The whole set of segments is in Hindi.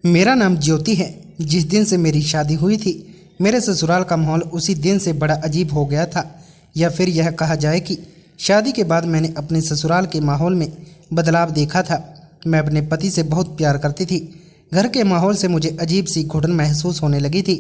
मेरा नाम ज्योति है। जिस दिन से मेरी शादी हुई थी, मेरे ससुराल का माहौल उसी दिन से बड़ा अजीब हो गया था। या फिर यह कहा जाए कि शादी के बाद मैंने अपने ससुराल के माहौल में बदलाव देखा था। मैं अपने पति से बहुत प्यार करती थी। घर के माहौल से मुझे अजीब सी घुटन महसूस होने लगी थी।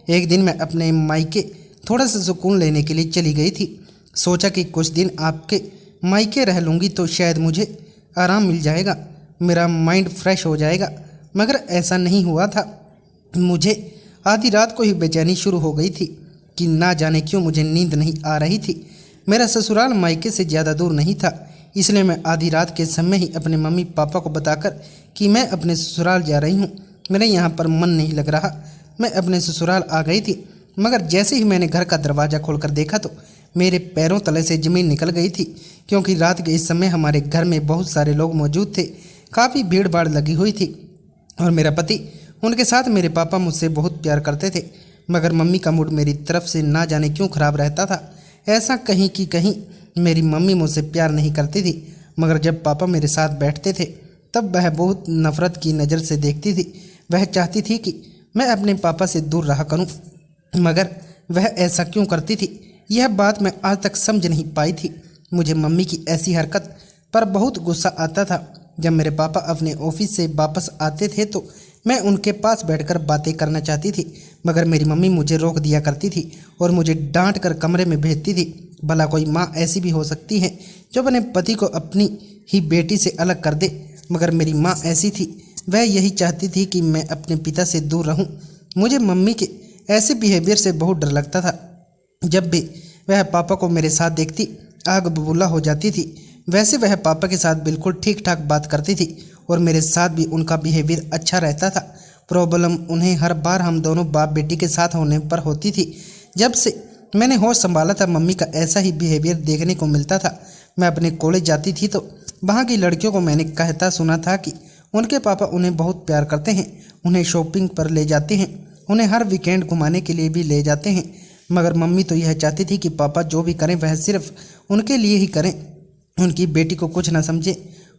एक दिन मैं अपने मायके थोड़ा सा सुकून लेने के लिए चली गई थी। सोचा कि कुछ दिन आपके मायके रह लूँगी तो शायद मुझे आराम मिल जाएगा, मेरा माइंड फ्रेश हो जाएगा। मगर ऐसा नहीं हुआ था। मुझे आधी रात को ही बेचैनी शुरू हो गई थी कि ना जाने क्यों मुझे नींद नहीं आ रही थी। मेरा ससुराल मायके से ज़्यादा दूर नहीं था, इसलिए मैं आधी रात के समय ही अपने मम्मी पापा को बताकर कि मैं अपने ससुराल जा रही हूँ, मेरे यहाँ पर मन नहीं लग रहा, मैं अपने ससुराल आ गई थी। मगर जैसे ही मैंने घर का दरवाज़ा खोलकर देखा तो मेरे पैरों तले से ज़मीन निकल गई थी, क्योंकि रात के इस समय हमारे घर में बहुत सारे लोग मौजूद थे। काफ़ी भीड़ भाड़ लगी हुई थी और मेरा पति, उनके साथ मेरे पापा मुझसे बहुत प्यार करते थे। मगर मम्मी का मूड मेरी तरफ से ना जाने क्यों ख़राब रहता था। ऐसा कहीं कि कहीं मेरी मम्मी मुझसे प्यार नहीं करती थी, मगर जब पापा मेरे साथ बैठते थे तब वह बहुत नफ़रत की नज़र से देखती थी। वह चाहती थी कि मैं अपने पापा से दूर रहा करूं, मगर वह ऐसा क्यों करती थी, यह बात मैं आज तक समझ नहीं पाई थी। मुझे मम्मी की ऐसी हरकत पर बहुत गुस्सा आता था। जब मेरे पापा अपने ऑफिस से वापस आते थे तो मैं उनके पास बैठकर बातें करना चाहती थी, मगर मेरी मम्मी मुझे रोक दिया करती थी और मुझे डांट कर कमरे में भेजती थी। भला कोई माँ ऐसी भी हो सकती है जो अपने पति को अपनी ही बेटी से अलग कर दे, मगर मेरी माँ ऐसी थी। वह यही चाहती थी कि मैं अपने पिता से दूर रहूं। मुझे मम्मी के ऐसे बिहेवियर से बहुत डर लगता था। जब भी वह पापा को मेरे साथ देखती, आग बबूला हो जाती थी। वैसे वह पापा के साथ बिल्कुल ठीक ठाक बात करती थी और मेरे साथ भी उनका बिहेवियर अच्छा रहता था। प्रॉब्लम उन्हें हर बार हम दोनों बाप बेटी के साथ होने पर होती थी। जब से मैंने होश संभाला था, मम्मी का ऐसा ही बिहेवियर देखने को मिलता था। मैं अपने कॉलेज जाती थी तो वहाँ की लड़कियों को मैंने कहता सुना था कि उनके पापा उन्हें बहुत प्यार करते हैं, उन्हें शॉपिंग पर ले जाते हैं, उन्हें हर वीकेंड घुमाने के लिए भी ले जाते हैं। मगर मम्मी तो यह चाहती थी कि पापा जो भी करें वह सिर्फ उनके लिए ही करें, उनकी बेटी को कुछ ना समझे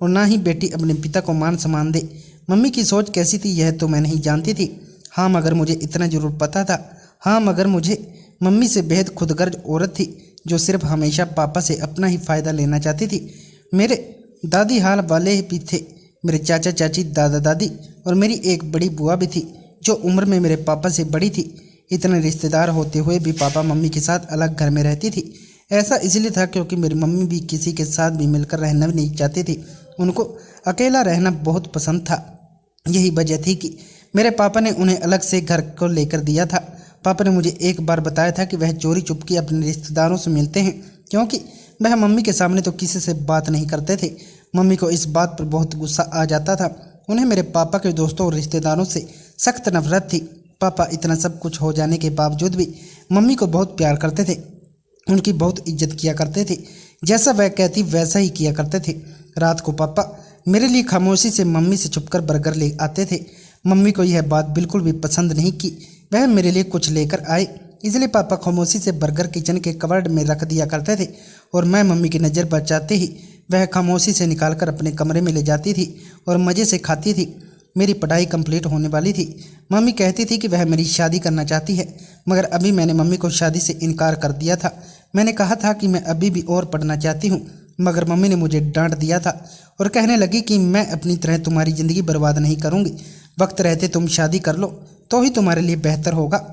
और ना ही बेटी अपने पिता को मान सम्मान दे। मम्मी की सोच कैसी थी यह तो मैं नहीं जानती थी। हाँ, मगर मुझे इतना जरूर पता था। हाँ, मगर मुझे मम्मी से बेहद खुदगर्ज औरत थी जो सिर्फ हमेशा पापा से अपना ही फ़ायदा लेना चाहती थी। मेरे दादी हाल वाले भी थे, मेरे चाचा चाची, दादा दादी और मेरी एक बड़ी बुआ भी थी जो उम्र में मेरे पापा से बड़ी थी। इतने रिश्तेदार होते हुए भी पापा मम्मी के साथ अलग घर में रहती थी। ऐसा इसलिए था क्योंकि मेरी मम्मी भी किसी के साथ भी मिलकर रहना नहीं चाहती थी, उनको अकेला रहना बहुत पसंद था। यही वजह थी कि मेरे पापा ने उन्हें अलग से घर को लेकर दिया था। पापा ने मुझे एक बार बताया था कि वह चोरी चुपके अपने रिश्तेदारों से मिलते हैं, क्योंकि वह मम्मी के सामने तो किसी से बात नहीं करते थे। मम्मी को इस बात पर बहुत गुस्सा आ जाता था। उन्हें मेरे पापा के दोस्तों और रिश्तेदारों से सख्त नफरत थी। पापा इतना सब कुछ हो जाने के बावजूद भी मम्मी को बहुत प्यार करते थे, उनकी बहुत इज्जत किया करते थे। जैसा वह कहती वैसा ही किया करते थे। रात को पापा मेरे लिए खामोशी से मम्मी से छुपकर बर्गर ले आते थे। मम्मी को यह बात बिल्कुल भी पसंद नहीं कि वह मेरे लिए कुछ लेकर आए, इसलिए पापा खामोशी से बर्गर किचन के कवर्ड में रख दिया करते थे और मैं मम्मी की नज़र बचाते ही वह खामोशी से निकालकर अपने कमरे में ले जाती थी और मज़े से खाती थी। मेरी पढ़ाई कंप्लीट होने वाली थी। मम्मी कहती थी कि वह मेरी शादी करना चाहती है, मगर अभी मैंने मम्मी को शादी से इनकार कर दिया था। मैंने कहा था कि मैं अभी भी और पढ़ना चाहती हूँ, मगर मम्मी ने मुझे डांट दिया था और कहने लगी कि मैं अपनी तरह तुम्हारी ज़िंदगी बर्बाद नहीं करूँगी, वक्त रहते तुम शादी कर लो तो ही तुम्हारे लिए बेहतर होगा।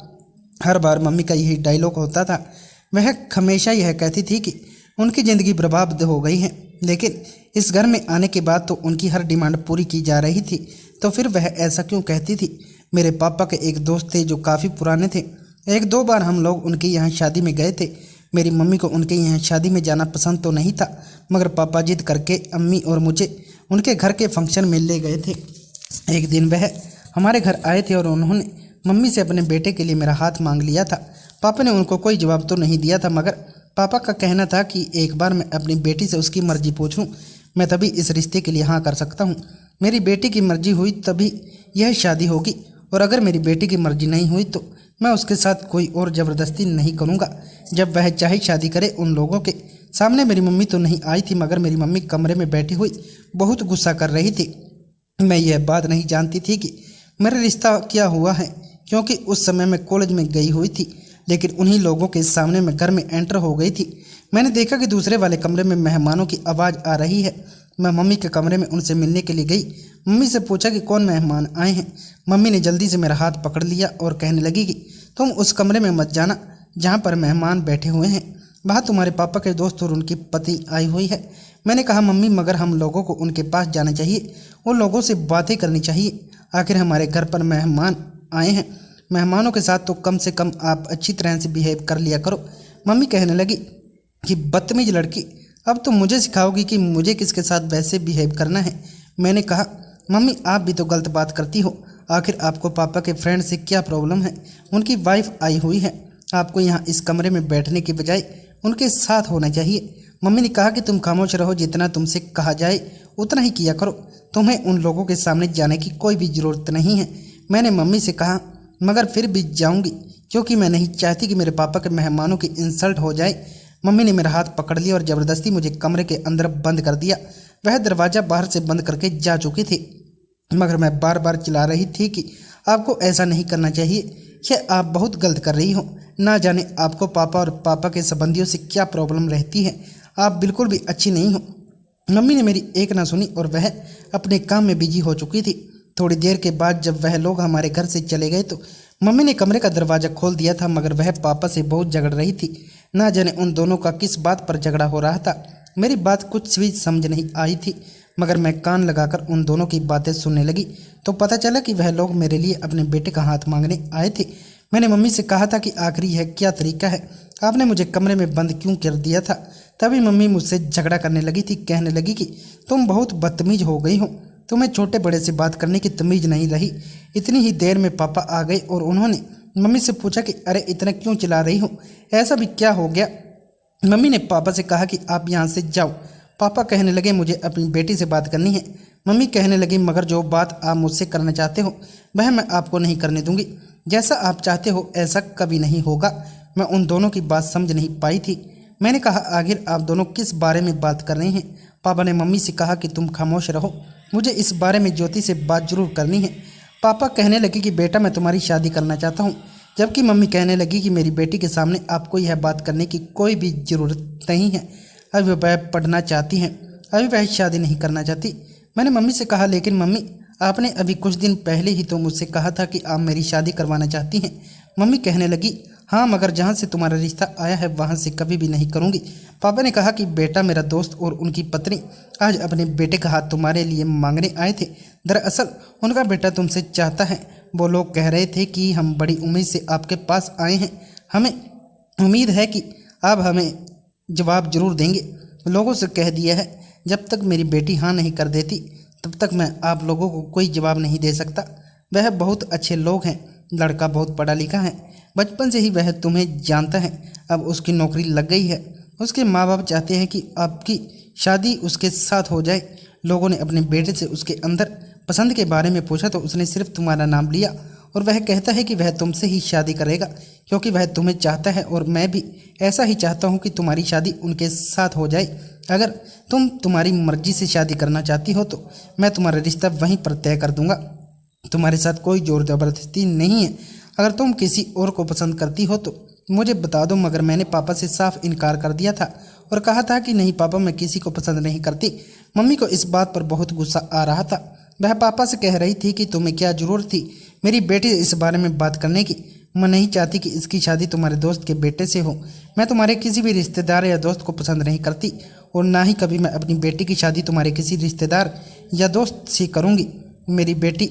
हर बार मम्मी का यही डायलॉग होता था। वह हमेशा यह कहती थी कि उनकी ज़िंदगी बर्बाद हो गई है, लेकिन इस घर में आने के बाद तो उनकी हर डिमांड पूरी की जा रही थी, तो फिर वह ऐसा क्यों कहती थी। मेरे पापा के एक दोस्त थे जो काफ़ी पुराने थे। एक दो बार हम लोग उनके यहाँ शादी में गए थे। मेरी मम्मी को उनके यहाँ शादी में जाना पसंद तो नहीं था, मगर पापा जिद करके अम्मी और मुझे उनके घर के फंक्शन में ले गए थे। एक दिन वह हमारे घर आए थे और उन्होंने मम्मी से अपने बेटे के लिए मेरा हाथ मांग लिया था। पापा ने उनको कोई जवाब तो नहीं दिया था, मगर पापा का कहना था कि एक बार मैं अपनी बेटी से उसकी मर्जी पूछूं, मैं तभी इस रिश्ते के लिए हाँ कर सकता हूँ। मेरी बेटी की मर्जी हुई तभी यह शादी होगी, और अगर मेरी बेटी की मर्जी नहीं हुई तो मैं उसके साथ कोई और ज़बरदस्ती नहीं करूँगा। जब वह चाहे शादी करे। उन लोगों के सामने मेरी मम्मी तो नहीं आई थी, मगर मेरी मम्मी कमरे में बैठी हुई बहुत गुस्सा कर रही थी। मैं यह बात नहीं जानती थी कि मेरा रिश्ता क्या हुआ है, क्योंकि उस समय मैं कॉलेज में गई हुई थी, लेकिन उन्हीं लोगों के सामने मैं घर में एंटर हो गई थी। मैंने देखा कि दूसरे वाले कमरे में मेहमानों की आवाज़ आ रही है। मैं मम्मी के कमरे में उनसे मिलने के लिए गई। मम्मी से पूछा कि कौन मेहमान आए हैं। मम्मी ने जल्दी से मेरा हाथ पकड़ लिया और कहने लगी कि तुम उस कमरे में मत जाना जहाँ पर मेहमान बैठे हुए हैं, वहाँ तुम्हारे पापा के दोस्त और उनकी पत्नी आई हुई है। मैंने कहा मम्मी, मगर हम लोगों को उनके पास जाना चाहिए, उन लोगों से बातें करनी चाहिए, आखिर हमारे घर पर मेहमान आए हैं। मेहमानों के साथ तो कम से कम आप अच्छी तरह से बिहेव कर लिया करो। मम्मी कहने लगी कि बदतमीज लड़की, अब तो मुझे सिखाओगी कि मुझे किसके साथ वैसे बिहेव करना है। मैंने कहा मम्मी, आप भी तो गलत बात करती हो, आखिर आपको पापा के फ्रेंड से क्या प्रॉब्लम है? उनकी वाइफ आई हुई है, आपको यहाँ इस कमरे में बैठने के बजाय उनके साथ होना चाहिए। मम्मी ने कहा कि तुम खामोश रहो, जितना तुमसे कहा जाए उतना ही किया करो, तुम्हें उन लोगों के सामने जाने की कोई भी ज़रूरत नहीं है। मैंने मम्मी से कहा मगर फिर भी जाऊंगी, क्योंकि मैं नहीं चाहती कि मेरे पापा के मेहमानों की इंसल्ट हो जाए। मम्मी ने मेरा हाथ पकड़ लिया और ज़बरदस्ती मुझे कमरे के अंदर बंद कर दिया। वह दरवाज़ा बाहर से बंद करके जा चुकी थी, मगर मैं बार बार चिल्ला रही थी कि आपको ऐसा नहीं करना चाहिए, यह आप बहुत गलत कर रही हो। ना जाने आपको पापा और पापा के संबंधियों से क्या प्रॉब्लम रहती है, आप बिल्कुल भी अच्छी नहीं हो। मम्मी ने मेरी एक ना सुनी और वह अपने काम में बिजी हो चुकी थी। थोड़ी देर के बाद जब वह लोग हमारे घर से चले गए तो मम्मी ने कमरे का दरवाज़ा खोल दिया था, मगर वह पापा से बहुत झगड़ रही थी। ना जाने उन दोनों का किस बात पर झगड़ा हो रहा था। मेरी बात कुछ भी समझ नहीं आई थी, मगर मैं कान लगाकर उन दोनों की बातें सुनने लगी तो पता चला कि वह लोग मेरे लिए अपने बेटे का हाथ मांगने आए थे। मैंने मम्मी से कहा था कि आखिर यह क्या तरीका है, आपने मुझे कमरे में बंद क्यों कर दिया था? तभी मम्मी मुझसे झगड़ा करने लगी थी, कहने लगी कि तुम बहुत बदतमीज हो गई हो, तुम्हें छोटे बड़े से बात करने की तमीज नहीं रही। इतनी ही देर में पापा आ गए और उन्होंने मम्मी से पूछा कि अरे इतना क्यों चिल्ला रही हो, ऐसा भी क्या हो गया? मम्मी ने पापा से कहा कि आप यहाँ से जाओ। पापा कहने लगे मुझे अपनी बेटी से बात करनी है। मम्मी कहने लगी मगर जो बात आप मुझसे करना चाहते हो वह मैं आपको नहीं करने दूंगी, जैसा आप चाहते हो ऐसा कभी नहीं होगा। मैं उन दोनों की बात समझ नहीं पाई थी। मैंने कहा आखिर आप दोनों किस बारे में बात कर रहे हैं? पापा ने मम्मी से कहा कि तुम खामोश रहो, मुझे इस बारे में ज्योति से बात जरूर करनी है। पापा कहने लगे कि बेटा मैं तुम्हारी शादी करना चाहता हूँ, जबकि मम्मी कहने लगी कि मेरी बेटी के सामने आपको यह बात करने की कोई भी ज़रूरत नहीं है। अभी वह पढ़ना चाहती हैं, अभी वह शादी नहीं करना चाहती। मैंने मम्मी से कहा लेकिन मम्मी, आपने अभी कुछ दिन पहले ही तो मुझसे कहा था कि आप मेरी शादी करवाना चाहती हैं। मम्मी कहने लगी हाँ, मगर जहाँ से तुम्हारा रिश्ता आया है वहाँ से कभी भी नहीं करूँगी। पापा ने कहा कि बेटा मेरा दोस्त और उनकी पत्नी आज अपने बेटे का हाथ तुम्हारे लिए मांगने आए थे। दरअसल उनका बेटा तुमसे चाहता है। वो लोग कह रहे थे कि हम बड़ी उम्मीद से आपके पास आए हैं, हमें उम्मीद है कि आप हमें जवाब जरूर देंगे। लोगों से कह दिया है जब तक मेरी बेटी हाँ नहीं कर देती तब तक मैं आप लोगों को कोई जवाब नहीं दे सकता। वह बहुत अच्छे लोग हैं, लड़का बहुत पढ़ा लिखा है, बचपन से ही वह तुम्हें जानता है। अब उसकी नौकरी लग गई है, उसके माँ बाप चाहते हैं कि आपकी शादी उसके साथ हो जाए। लोगों ने अपने बेटे से उसके अंदर पसंद के बारे में पूछा तो उसने सिर्फ तुम्हारा नाम लिया और वह कहता है कि वह तुमसे ही शादी करेगा क्योंकि वह तुम्हें चाहता है और मैं भी ऐसा ही चाहता हूँ कि तुम्हारी शादी उनके साथ हो जाए। अगर तुम तुम्हारी मर्जी से शादी करना चाहती हो तो मैं तुम्हारा रिश्ता वहीं पर तय कर दूंगा। तुम्हारे साथ कोई जोर ज़बरदस्ती नहीं है। अगर तुम किसी और को पसंद करती हो तो मुझे बता दो, मगर मैंने पापा से साफ इनकार कर दिया था और कहा था कि नहीं पापा, मैं किसी को पसंद नहीं करती। मम्मी को इस बात पर बहुत गुस्सा आ रहा था। वह पापा से कह रही थी कि तुम्हें क्या ज़रूरत थी मेरी बेटी से इस बारे में बात करने की। मैं नहीं चाहती कि इसकी शादी तुम्हारे दोस्त के बेटे से हो। मैं तुम्हारे किसी भी रिश्तेदार या दोस्त को पसंद नहीं करती और ना ही कभी मैं अपनी बेटी की शादी तुम्हारे किसी रिश्तेदार या दोस्त से करूँगी। मेरी बेटी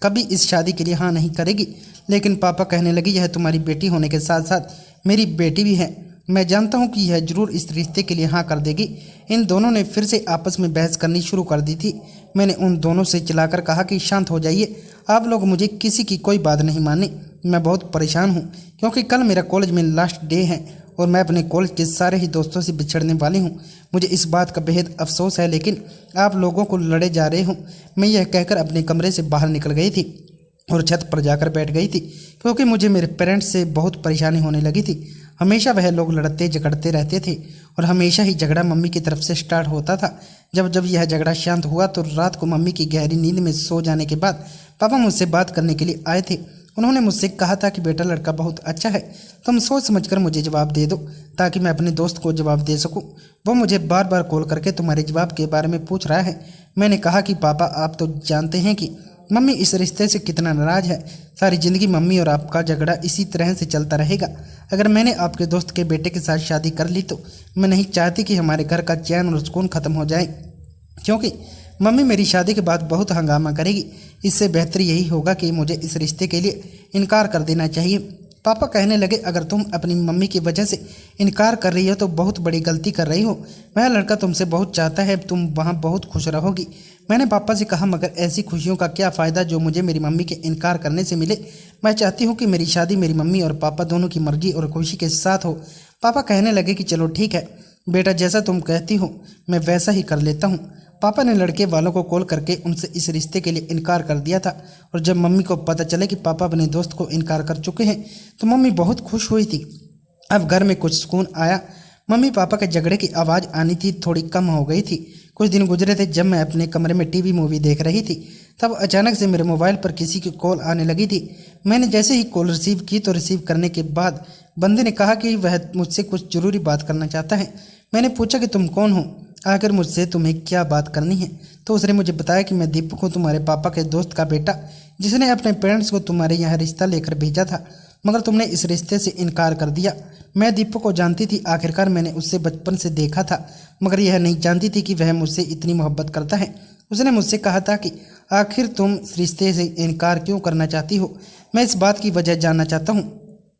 कभी इस शादी के लिए हाँ नहीं करेगी। लेकिन पापा कहने लगी यह तुम्हारी बेटी होने के साथ साथ मेरी बेटी भी है। मैं जानता हूँ कि यह जरूर इस रिश्ते के लिए हाँ कर देगी। इन दोनों ने फिर से आपस में बहस करनी शुरू कर दी थी। मैंने उन दोनों से चिल्लाकर कहा कि शांत हो जाइए, आप लोग मुझे किसी की कोई बात नहीं माननी। मैं बहुत परेशान हूँ क्योंकि कल मेरा कॉलेज में लास्ट डे है और मैं अपने कॉलेज के सारे ही दोस्तों से बिछड़ने वाली हूँ। मुझे इस बात का बेहद अफसोस है, लेकिन आप लोगों को लड़े जा रहे हूँ। मैं यह कहकर अपने कमरे से बाहर निकल गई थी और छत पर जाकर बैठ गई थी क्योंकि मुझे मेरे पेरेंट्स से बहुत परेशानी होने लगी थी। हमेशा वह लोग लड़ते झगड़ते रहते थे और हमेशा ही झगड़ा मम्मी की तरफ से स्टार्ट होता था। जब जब यह झगड़ा शांत हुआ तो रात को मम्मी की गहरी नींद में सो जाने के बाद पापा मुझसे बात करने के लिए आए थे। उन्होंने मुझसे कहा था कि बेटा लड़का बहुत अच्छा है, तुम सोच समझकर मुझे जवाब दे दो ताकि मैं अपने दोस्त को जवाब दे सकूं। वो मुझे बार बार कॉल करके तुम्हारे जवाब के बारे में पूछ रहा है। मैंने कहा कि पापा आप तो जानते हैं कि मम्मी इस रिश्ते से कितना नाराज है। सारी जिंदगी मम्मी और आपका झगड़ा इसी तरह से चलता रहेगा। अगर मैंने आपके दोस्त के बेटे के साथ शादी कर ली तो मैं नहीं चाहती कि हमारे घर का चैन और सुकून खत्म हो जाए, क्योंकि मम्मी मेरी शादी के बाद बहुत हंगामा करेगी। इससे बेहतर यही होगा कि मुझे इस रिश्ते के लिए इनकार कर देना चाहिए। पापा कहने लगे, अगर तुम अपनी मम्मी की वजह से इनकार कर रही हो तो बहुत बड़ी गलती कर रही हो। वह लड़का तुमसे बहुत चाहता है, तुम वहाँ बहुत खुश रहोगी। मैंने पापा से कहा, मगर ऐसी खुशियों का क्या फ़ायदा जो मुझे मेरी मम्मी के इनकार करने से मिले। मैं चाहती हूँ कि मेरी शादी मेरी मम्मी और पापा दोनों की मर्जी और खुशी के साथ हो। पापा कहने लगे कि चलो ठीक है बेटा, जैसा तुम कहती हो मैं वैसा ही कर लेता हूँ। पापा ने लड़के वालों को कॉल करके उनसे इस रिश्ते के लिए इनकार कर दिया था और जब मम्मी को पता चले कि पापा अपने दोस्त को इनकार कर चुके हैं तो मम्मी बहुत खुश हुई थी। अब घर में कुछ सुकून आया। मम्मी पापा के झगड़े की आवाज़ आनी थी थोड़ी कम हो गई थी। कुछ दिन गुजरे थे जब मैं अपने कमरे में टीवी मूवी देख रही थी, तब अचानक से मेरे मोबाइल पर किसी की कॉल आने लगी थी। मैंने जैसे ही कॉल रिसीव की तो रिसीव करने के बाद बंदे ने कहा कि वह मुझसे कुछ ज़रूरी बात करना चाहता है। मैंने पूछा कि तुम कौन हो, आखिर मुझसे तुम्हें क्या बात करनी है। तो उसने मुझे बताया कि मैं दीपक हूँ, तुम्हारे पापा के दोस्त का बेटा, जिसने अपने पेरेंट्स को तुम्हारे यहाँ रिश्ता लेकर भेजा था, मगर तुमने इस रिश्ते से इनकार कर दिया। मैं दीपक को जानती थी, आखिरकार मैंने उससे बचपन से देखा था, मगर यह नहीं जानती थी कि वह मुझसे इतनी मोहब्बत करता है। उसने मुझसे कहा था कि आखिर तुम इस रिश्ते से इनकार क्यों करना चाहती हो। मैं इस बात की वजह जानना चाहता हूँ।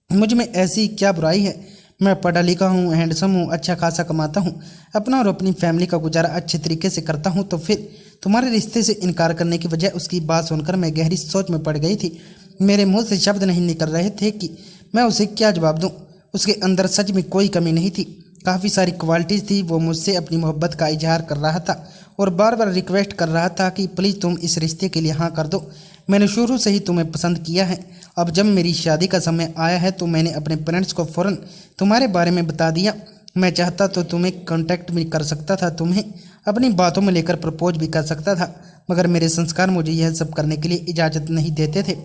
मुझ में ऐसी क्या बुराई है। मैं पढ़ा लिखा हूँ, हैंडसम हूँ, अच्छा खासा कमाता हूँ, अपना और अपनी फैमिली का गुजारा अच्छे तरीके से करता हूँ, तो फिर तुम्हारे रिश्ते से इनकार करने की वजह। उसकी बात सुनकर मैं गहरी सोच में पड़ गई थी। मेरे मुंह से शब्द नहीं निकल रहे थे कि मैं उसे क्या जवाब दूँ। उसके अंदर सच में कोई कमी नहीं थी, काफ़ी सारी क्वालिटीज़ थी। वो मुझसे अपनी मोहब्बत का इजहार कर रहा था और बार बार रिक्वेस्ट कर रहा था कि प्लीज़ तुम इस रिश्ते के लिए हाँ कर दो। मैंने शुरू से ही तुम्हें पसंद किया है। अब जब मेरी शादी का समय आया है तो मैंने अपने पेरेंट्स को फ़ौरन तुम्हारे बारे में बता दिया। मैं चाहता तो तुम्हें कांटेक्ट भी कर सकता था, तुम्हें अपनी बातों में लेकर प्रपोज भी कर सकता था, मगर मेरे संस्कार मुझे यह सब करने के लिए इजाज़त नहीं देते थे।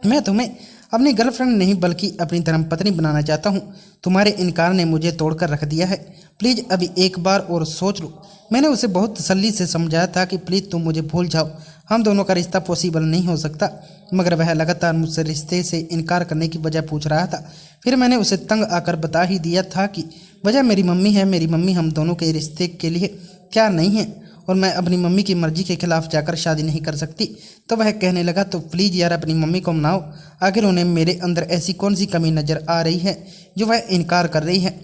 मैं तुम्हें अपनी गर्लफ्रेंड नहीं बल्कि अपनी धर्मपत्नी बनाना चाहता हूँ। तुम्हारे इनकार ने मुझे तोड़कर रख दिया है। प्लीज़ अभी एक बार और सोच लो। मैंने उसे बहुत तसल्ली से समझाया था कि प्लीज़ तुम मुझे भूल जाओ, हम दोनों का रिश्ता पॉसिबल नहीं हो सकता, मगर वह लगातार मुझसे रिश्ते से इनकार करने की वजह पूछ रहा था। फिर मैंने उसे तंग आकर बता ही दिया था कि वजह मेरी मम्मी है। मेरी मम्मी हम दोनों के रिश्ते के लिए क्या नहीं है और मैं अपनी मम्मी की मर्जी के खिलाफ जाकर शादी नहीं कर सकती। तो वह कहने लगा, तो प्लीज़ यार अपनी मम्मी को मनाओ, आखिर उन्हें मेरे अंदर ऐसी कौन सी कमी नज़र आ रही है जो वह इनकार कर रही है।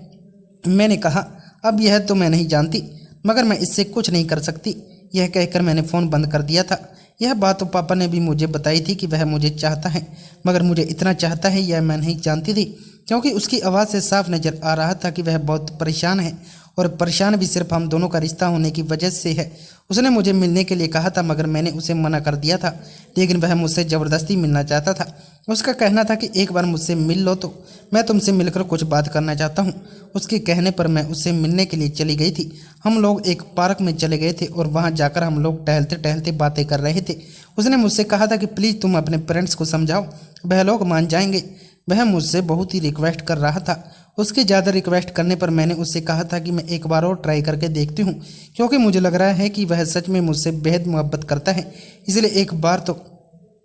मैंने कहा, अब यह तो मैं नहीं जानती, मगर मैं इससे कुछ नहीं कर सकती। यह कहकर मैंने फ़ोन बंद कर दिया था। यह बात तो पापा ने भी मुझे बताई थी कि वह मुझे चाहता है, मगर मुझे इतना चाहता है यह मैं नहीं जानती थी, क्योंकि उसकी आवाज़ से साफ नज़र आ रहा था कि वह बहुत परेशान है और परेशान भी सिर्फ हम दोनों का रिश्ता होने की वजह से है। उसने मुझे मिलने के लिए कहा था, मगर मैंने उसे मना कर दिया था, लेकिन वह मुझसे ज़बरदस्ती मिलना चाहता था। उसका कहना था कि एक बार मुझसे मिल लो तो मैं तुमसे मिलकर कुछ बात करना चाहता हूँ। उसके कहने पर मैं उससे मिलने के लिए चली गई थी। हम लोग एक पार्क में चले गए थे और वहाँ जाकर हम लोग टहलते टहलते बातें कर रहे थे। उसने मुझसे कहा था कि प्लीज़ तुम अपने पेरेंट्स को समझाओ, वह लोग मान जाएंगे। वह मुझसे बहुत ही रिक्वेस्ट कर रहा था। उसके ज़्यादा रिक्वेस्ट करने पर मैंने उससे कहा था कि मैं एक बार और ट्राई करके देखती हूँ, क्योंकि मुझे लग रहा है कि वह सच में मुझसे बेहद मोहब्बत करता है। इसलिए एक बार तो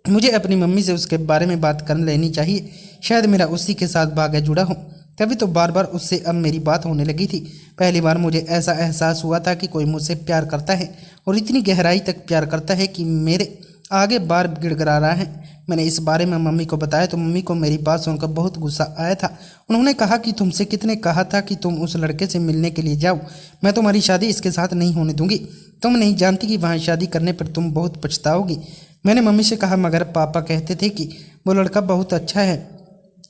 मुझे अपनी मम्मी से उसके बारे में बात कर लेनी चाहिए। शायद मेरा उसी के साथ भाग्य जुड़ा हो। तभी तो बार बार उससे अब मेरी बात होने लगी थी। पहली बार मुझे ऐसा एहसास हुआ था कि कोई मुझसे प्यार करता है और इतनी गहराई तक प्यार करता है कि मेरे आगे बार गिड़गिड़ा रहा है। मैंने इस बारे में मम्मी को बताया तो मम्मी को मेरी बात सुनकर बहुत गुस्सा आया था। उन्होंने कहा कि तुमसे कितने कहा था कि तुम उस लड़के से मिलने के लिए जाओ, मैं तुम्हारी शादी इसके साथ नहीं होने दूंगी। तुम नहीं जानती कि वहाँ शादी करने पर तुम बहुत पछताओगी। मैंने मम्मी से कहा, मगर पापा कहते थे कि वो लड़का बहुत अच्छा है,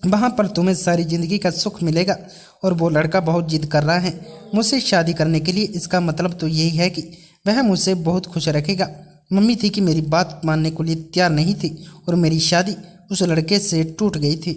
वहाँ पर तुम्हें सारी ज़िंदगी का सुख मिलेगा, और वो लड़का बहुत जिद कर रहा है मुझसे शादी करने के लिए। इसका मतलब तो यही है कि वह मुझसे बहुत खुश रखेगा। मम्मी थी कि मेरी बात मानने को लिए तैयार नहीं थी और मेरी शादी उस लड़के से टूट गई थी।